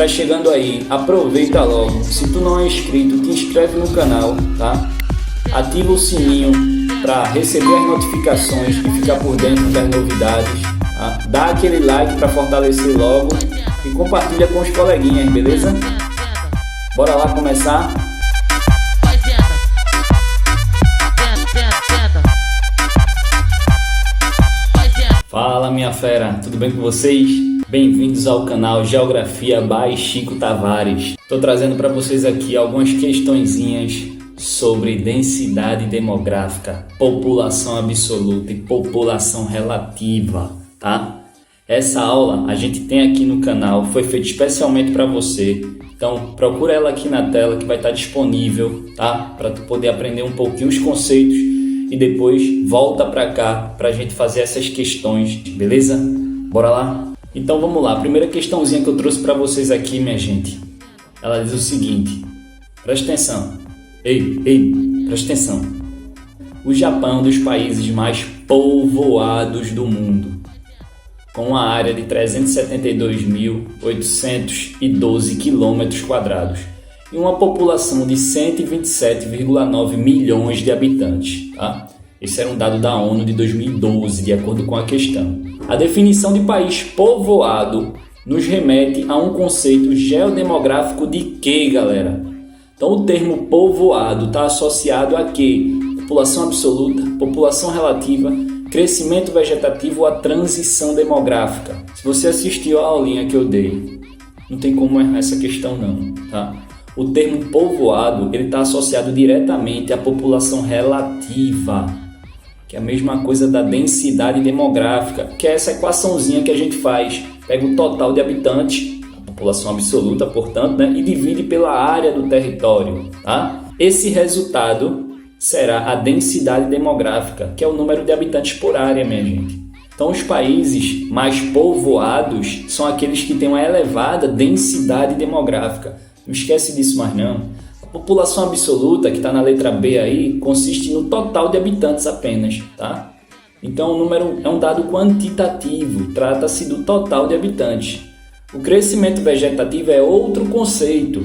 tá chegando aí, aproveita logo. Se tu não é inscrito, te inscreve no canal, tá? Ativa o sininho para receber as notificações e ficar por dentro das novidades, tá? Dá aquele like para fortalecer logo e compartilha com os coleguinhas, beleza? Bora lá começar? Fala minha fera, tudo bem com vocês? Bem-vindos ao canal Geografia by Chico Tavares. Estou trazendo para vocês aqui algumas questõezinhas sobre densidade demográfica, população absoluta e população relativa, tá? Essa aula a gente tem aqui no canal, foi feita especialmente para você. Então procura ela aqui na tela que vai estar disponível, tá? Para tu poder aprender um pouquinho os conceitos e depois volta para cá para a gente fazer essas questões, beleza? Bora lá? Então vamos lá, a primeira questãozinha que eu trouxe para vocês aqui, minha gente, ela diz o seguinte, presta atenção, presta atenção. O Japão é um dos países mais povoados do mundo, com uma área de 372.812 km² e uma população de 127,9 milhões de habitantes, tá? Esse era um dado da ONU de 2012, de acordo com a questão. A definição de país povoado nos remete a um conceito geodemográfico de quê, galera? Então o termo povoado está associado a quê? População absoluta, população relativa, crescimento vegetativo ou a transição demográfica. Se você assistiu a aulinha que eu dei, não tem como errar essa questão não, tá? O termo povoado ele está associado diretamente à população relativa, que é a mesma coisa da densidade demográfica, que é essa equaçãozinha que a gente faz. Pega o total de habitantes, a população absoluta, portanto, né, e divide pela área do território, tá? Esse resultado será a densidade demográfica, que é o número de habitantes por área, minha gente. Então, os países mais povoados são aqueles que têm uma elevada densidade demográfica. Não esquece disso mais não. A população absoluta, que está na letra B aí, consiste no total de habitantes apenas, tá? Então o número é um dado quantitativo, trata-se do total de habitantes. O crescimento vegetativo é outro conceito.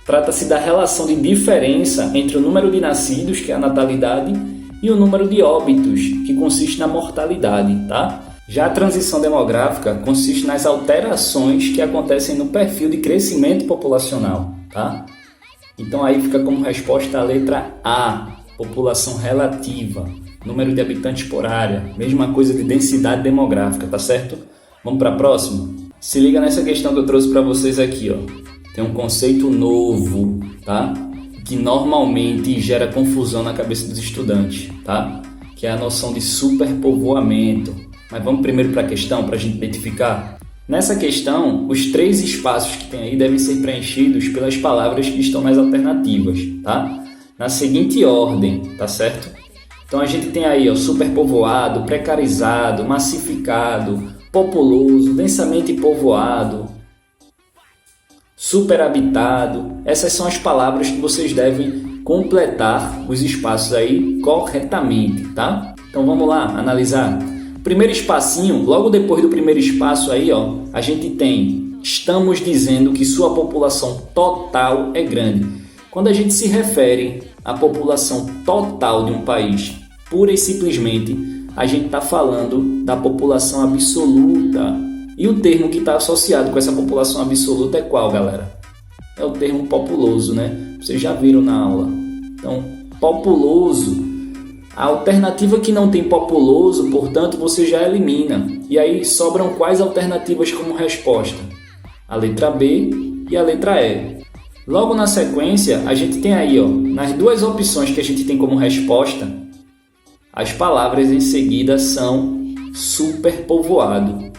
Trata-se da relação de diferença entre o número de nascidos, que é a natalidade, e o número de óbitos, que consiste na mortalidade, tá? Já a transição demográfica consiste nas alterações que acontecem no perfil de crescimento populacional, tá? Então aí fica como resposta a letra A, população relativa, número de habitantes por área, mesma coisa de densidade demográfica, tá certo? Vamos para a próxima? Se liga nessa questão que eu trouxe para vocês aqui, ó. Tem um conceito novo, tá? Que normalmente gera confusão na cabeça dos estudantes, tá? Que é a noção de superpovoamento. Mas vamos primeiro para a questão, para a gente identificar. Nessa questão, os 3 espaços que tem aí devem ser preenchidos pelas palavras que estão nas alternativas, tá? Na seguinte ordem, tá certo? Então a gente tem aí, ó, superpovoado, precarizado, massificado, populoso, densamente povoado, superhabitado. Essas são as palavras que vocês devem completar os espaços aí corretamente, tá? Então vamos lá analisar. Primeiro espacinho, logo depois do primeiro espaço aí, ó, a gente tem, estamos dizendo que sua população total é grande. Quando a gente se refere à população total de um país, pura e simplesmente, a gente está falando da população absoluta. E o termo que está associado com essa população absoluta é qual, galera? É o termo populoso, né? Vocês já viram na aula. Então, populoso. A alternativa que não tem populoso, portanto, você já elimina. E aí sobram quais alternativas como resposta? A letra B e a letra E. Logo na sequência, a gente tem aí, ó, nas 2 opções que a gente tem como resposta, as palavras em seguida são superpovoado.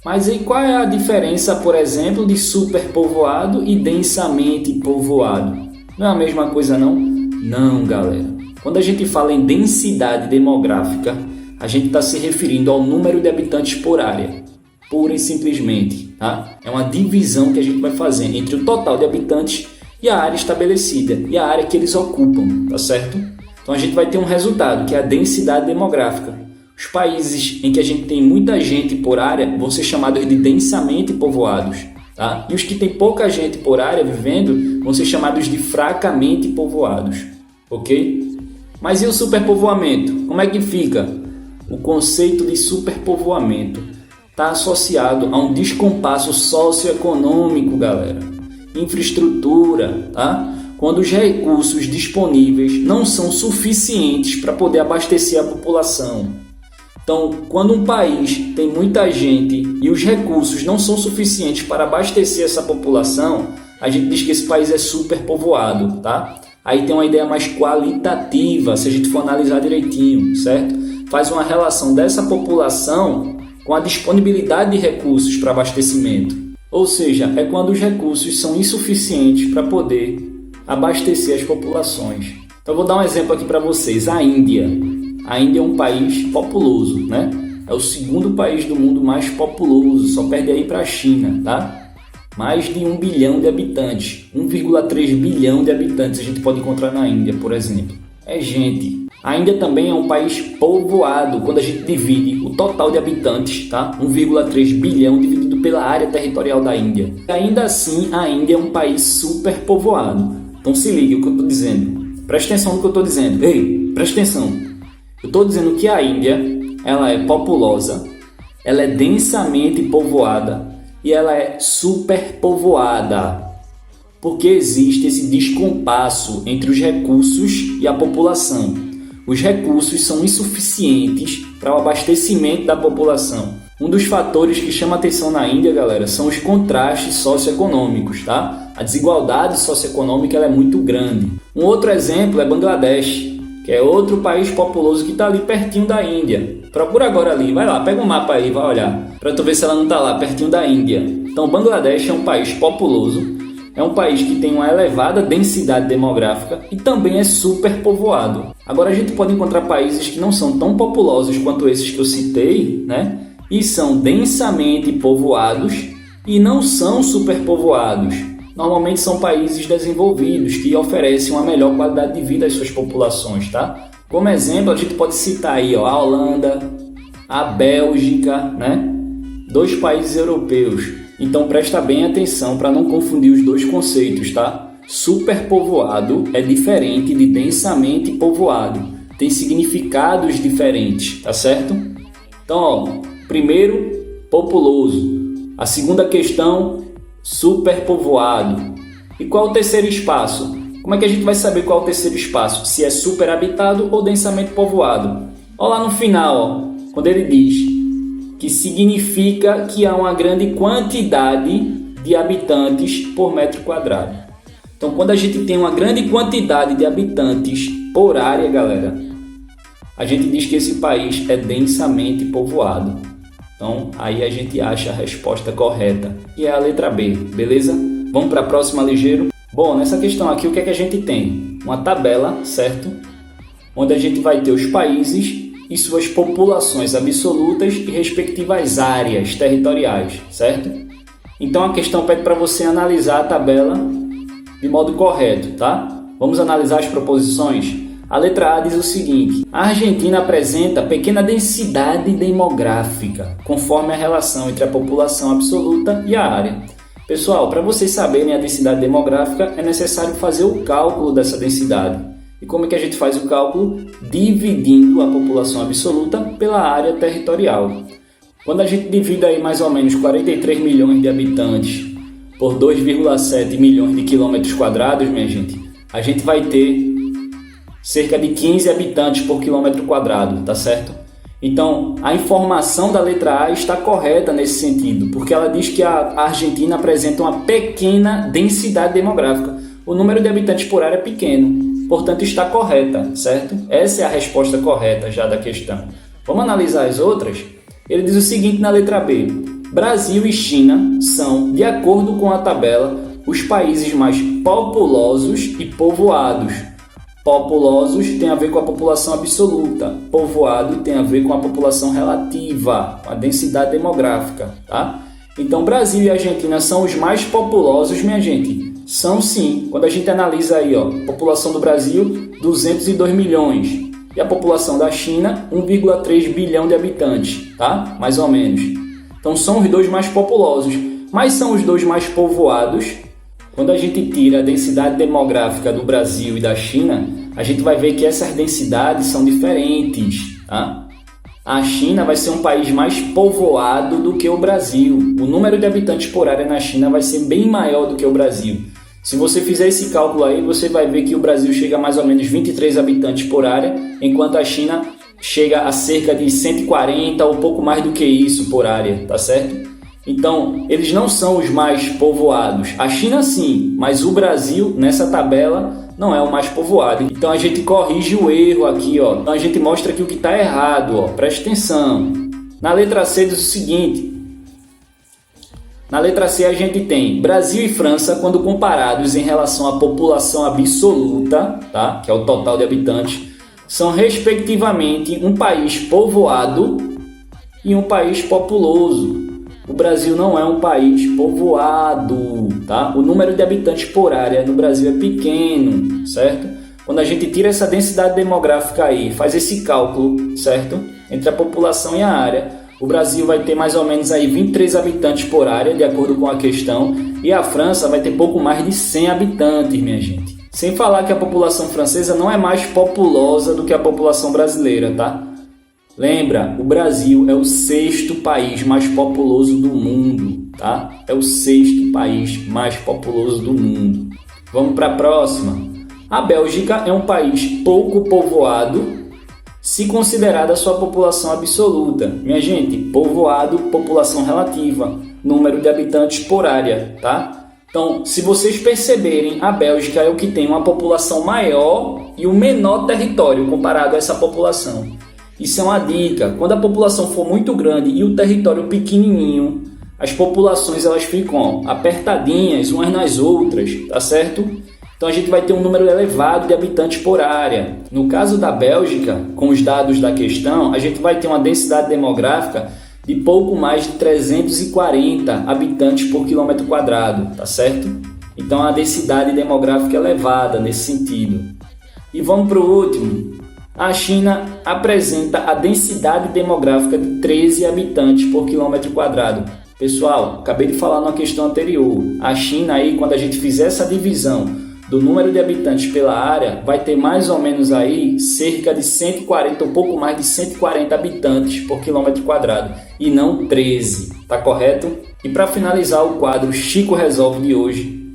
Mas aí qual é a diferença, por exemplo, de superpovoado e densamente povoado? Não é a mesma coisa não? Não, galera. Quando a gente fala em densidade demográfica, a gente está se referindo ao número de habitantes por área, pura e simplesmente, tá? É uma divisão que a gente vai fazer entre o total de habitantes e a área estabelecida, e a área que eles ocupam, tá certo? Então a gente vai ter um resultado, que é a densidade demográfica. Os países em que a gente tem muita gente por área vão ser chamados de densamente povoados. tá? E os que tem pouca gente por área vivendo vão ser chamados de fracamente povoados, ok? Mas e o superpovoamento? Como é que fica? O conceito de superpovoamento está associado a um descompasso socioeconômico, galera. Infraestrutura, tá? Quando os recursos disponíveis não são suficientes para poder abastecer a população. Então, quando um país tem muita gente e os recursos não são suficientes para abastecer essa população, a gente diz que esse país é superpovoado, tá? Aí tem uma ideia mais qualitativa, se a gente for analisar direitinho, certo? Faz uma relação dessa população com a disponibilidade de recursos para abastecimento. Ou seja, é quando os recursos são insuficientes para poder abastecer as populações. Então eu vou dar um exemplo aqui para vocês. A Índia. A Índia é um país populoso, né? É o segundo país do mundo mais populoso, só perde aí para a China, tá? Mais de 1 bilhão de habitantes, 1,3 bilhão de habitantes a gente pode encontrar na Índia, por exemplo. É gente. A Índia também é um país povoado, quando a gente divide o total de habitantes, tá? 1,3 bilhão dividido pela área territorial da Índia. Ainda assim, a Índia é um país super povoado. Então se ligue o que eu estou dizendo. Presta atenção no que eu estou dizendo. Ei, presta atenção. Eu estou dizendo que a Índia, ela é populosa, ela é densamente povoada e ela é superpovoada. Porque existe esse descompasso entre os recursos e a população. Os recursos são insuficientes para o abastecimento da população. Um dos fatores que chama atenção na Índia, galera, são os contrastes socioeconômicos, tá? A desigualdade socioeconômica ela é muito grande. Um outro exemplo é Bangladesh, que é outro país populoso que está ali pertinho da Índia. Procura agora ali, vai lá, pega um mapa aí, vai olhar, para tu ver se ela não está lá, pertinho da Índia. Então, Bangladesh é um país populoso, é um país que tem uma elevada densidade demográfica e também é superpovoado. Agora a gente pode encontrar países que não são tão populosos quanto esses que eu citei, né? E são densamente povoados e não são superpovoados. Normalmente são países desenvolvidos que oferecem uma melhor qualidade de vida às suas populações, tá? Como exemplo, a gente pode citar aí, ó, a Holanda, a Bélgica, né? 2 países europeus. Então presta bem atenção para não confundir os dois conceitos, tá? Superpovoado é diferente de densamente povoado. Tem significados diferentes, tá certo? Então, ó, primeiro, populoso. A segunda questão, superpovoado. E qual é o terceiro espaço? Como é que a gente vai saber qual é o terceiro espaço? Se é superhabitado ou densamente povoado? Olha lá no final, ó, quando ele diz que significa que há uma grande quantidade de habitantes por metro quadrado. Então, quando a gente tem uma grande quantidade de habitantes por área, galera, a gente diz que esse país é densamente povoado. Então, aí a gente acha a resposta correta, que é a letra B, beleza? Vamos para a próxima, ligeiro? Bom, nessa questão aqui, o que é que a gente tem? Uma tabela, certo? Onde a gente vai ter os países e suas populações absolutas e respectivas áreas territoriais, certo? Então a questão pede para você analisar a tabela de modo correto, tá? Vamos analisar as proposições? A letra A diz o seguinte: a Argentina apresenta pequena densidade demográfica, conforme a relação entre a população absoluta e a área. Pessoal, para vocês saberem a densidade demográfica, é necessário fazer o cálculo dessa densidade. E como é que a gente faz o cálculo? Dividindo a população absoluta pela área territorial. Quando a gente divide aí mais ou menos 43 milhões de habitantes por 2,7 milhões de quilômetros quadrados, minha gente, a gente vai ter cerca de 15 habitantes por quilômetro quadrado, tá certo? Então, a informação da letra A está correta nesse sentido, porque ela diz que a Argentina apresenta uma pequena densidade demográfica. O número de habitantes por área é pequeno. Portanto, está correta, certo? Essa é a resposta correta já da questão. Vamos analisar as outras? Ele diz o seguinte na letra B: Brasil e China são, de acordo com a tabela, os países mais populosos e povoados. Populosos tem a ver com a população absoluta, povoado tem a ver com a população relativa, com a densidade demográfica, tá? Então, Brasil e Argentina são os mais populosos, minha gente. São sim. Quando a gente analisa aí, ó, a população do Brasil, 202 milhões. E a população da China, 1,3 bilhão de habitantes, tá? Mais ou menos. Então, são os dois mais populosos. mas são os dois mais povoados. Quando a gente tira a densidade demográfica do Brasil e da China, a gente vai ver que essas densidades são diferentes, tá? A China vai ser um país mais povoado do que o Brasil. O número de habitantes por área na China vai ser bem maior do que o Brasil. Se você fizer esse cálculo aí, você vai ver que o Brasil chega a mais ou menos 23 habitantes por área, enquanto a China chega a cerca de 140 ou pouco mais do que isso por área, tá certo? Então, eles não são os mais povoados. A China sim, mas o Brasil, nessa tabela, não é o mais povoado. Então a gente corrige o erro aqui, ó. Então a gente mostra aqui o que está errado, ó. Presta atenção. Na letra C diz o seguinte. Na letra C a gente tem Brasil e França, quando comparados em relação à população absoluta, tá? Que é o total de habitantes, são respectivamente um país povoado e um país populoso. O Brasil não é um país povoado, tá? O número de habitantes por área no Brasil é pequeno, certo? Quando a gente tira essa densidade demográfica aí, faz esse cálculo, certo? Entre a população e a área, o Brasil vai ter mais ou menos aí 23 habitantes por área, de acordo com a questão, e a França vai ter pouco mais de 100 habitantes, minha gente. Sem falar que a população francesa não é mais populosa do que a população brasileira, tá? Lembra, o Brasil é o 6º país mais populoso do mundo, tá? É o 6º país mais populoso do mundo. Vamos para a próxima. A Bélgica é um país pouco povoado, se considerada a sua população absoluta. Minha gente, povoado, população relativa, número de habitantes por área, tá? Então, se vocês perceberem, a Bélgica é o que tem uma população maior e o menor território comparado a essa população. Isso é uma dica. Quando a população for muito grande e o território pequenininho, as populações elas ficam apertadinhas umas nas outras, tá certo? Então a gente vai ter um número elevado de habitantes por área. No caso da Bélgica, com os dados da questão, a gente vai ter uma densidade demográfica de pouco mais de 340 habitantes por quilômetro quadrado, tá certo? Então a densidade demográfica é elevada nesse sentido. E vamos para o último. A China apresenta a densidade demográfica de 13 habitantes por quilômetro quadrado. Pessoal, acabei de falar na questão anterior. A China aí, quando a gente fizer essa divisão do número de habitantes pela área, vai ter mais ou menos aí cerca de 140 ou pouco mais de 140 habitantes por quilômetro quadrado e não 13, tá correto? E para finalizar o quadro Chico Resolve de hoje,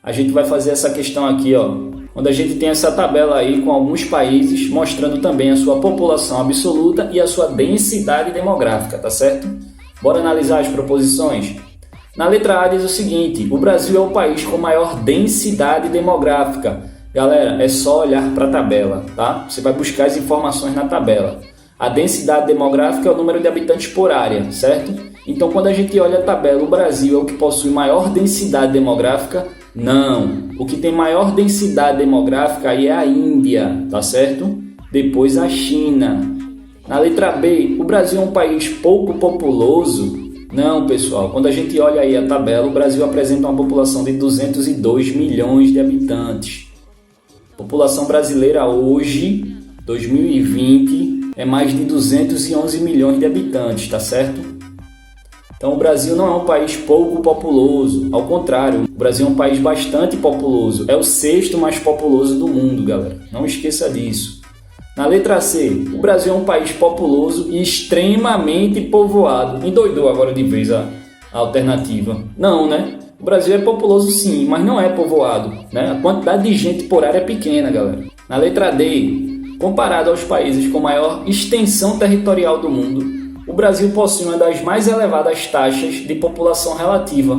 a gente vai fazer essa questão aqui, ó. Onde a gente tem essa tabela aí com alguns países mostrando também a sua população absoluta e a sua densidade demográfica, tá certo? Bora analisar as proposições? Na letra A diz o seguinte: o Brasil é o país com maior densidade demográfica. Galera, é só olhar para a tabela, tá? Você vai buscar as informações na tabela. A densidade demográfica é o número de habitantes por área, certo? Então, quando a gente olha a tabela, o Brasil é o que possui maior densidade demográfica? Não. O que tem maior densidade demográfica aí é a Índia, tá certo? Depois a China. Na letra B, o Brasil é um país pouco populoso? Não, pessoal. Quando a gente olha aí a tabela, o Brasil apresenta uma população de 202 milhões de habitantes. A população brasileira hoje, 2020, é mais de 211 milhões de habitantes, tá certo? Então o Brasil não é um país pouco populoso, ao contrário, o Brasil é um país bastante populoso, é o 6º mais populoso do mundo, galera, não esqueça disso. Na letra C, o Brasil é um país populoso e extremamente povoado. Endoidou agora de vez a alternativa. Não, né? O Brasil é populoso sim, mas não é povoado, né? A quantidade de gente por área é pequena, galera. Na letra D, comparado aos países com maior extensão territorial do mundo, o Brasil possui uma das mais elevadas taxas de população relativa.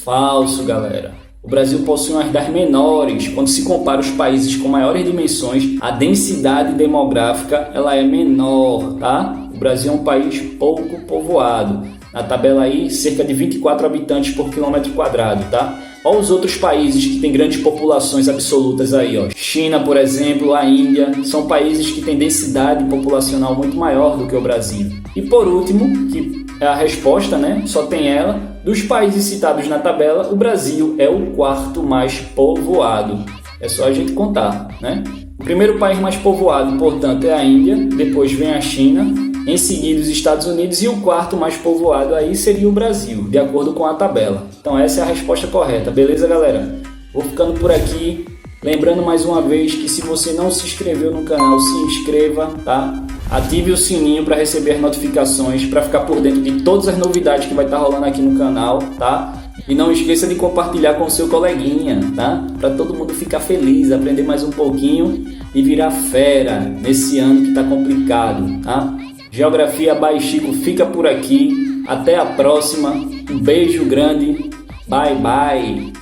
Falso, galera. O Brasil possui uma das menores. Quando se compara os países com maiores dimensões, a densidade demográfica ela é menor, tá? O Brasil é um país pouco povoado. Na tabela aí, cerca de 24 habitantes por quilômetro quadrado, tá? Olha os outros países que têm grandes populações absolutas aí, ó. China, por exemplo, a Índia, são países que têm densidade populacional muito maior do que o Brasil. E por último, que é a resposta, né? Só tem ela. Dos países citados na tabela, o Brasil é o 4º mais povoado. É só a gente contar, né? O primeiro país mais povoado, portanto, é a Índia, depois vem a China, Em seguida, os Estados Unidos, e o quarto mais povoado aí seria o Brasil, de acordo com a tabela. Então essa é a resposta correta, beleza, galera? Vou ficando por aqui. Lembrando mais uma vez que se você não se inscreveu no canal, se inscreva, tá? Ative o sininho para receber as notificações, para ficar por dentro de todas as novidades que vai estar rolando aqui no canal, tá? E não esqueça de compartilhar com o seu coleguinha, tá? Para todo mundo ficar feliz, aprender mais um pouquinho e virar fera nesse ano que tá complicado, tá? Geografia by Chico fica por aqui. Até a próxima. Um beijo grande. Bye, bye.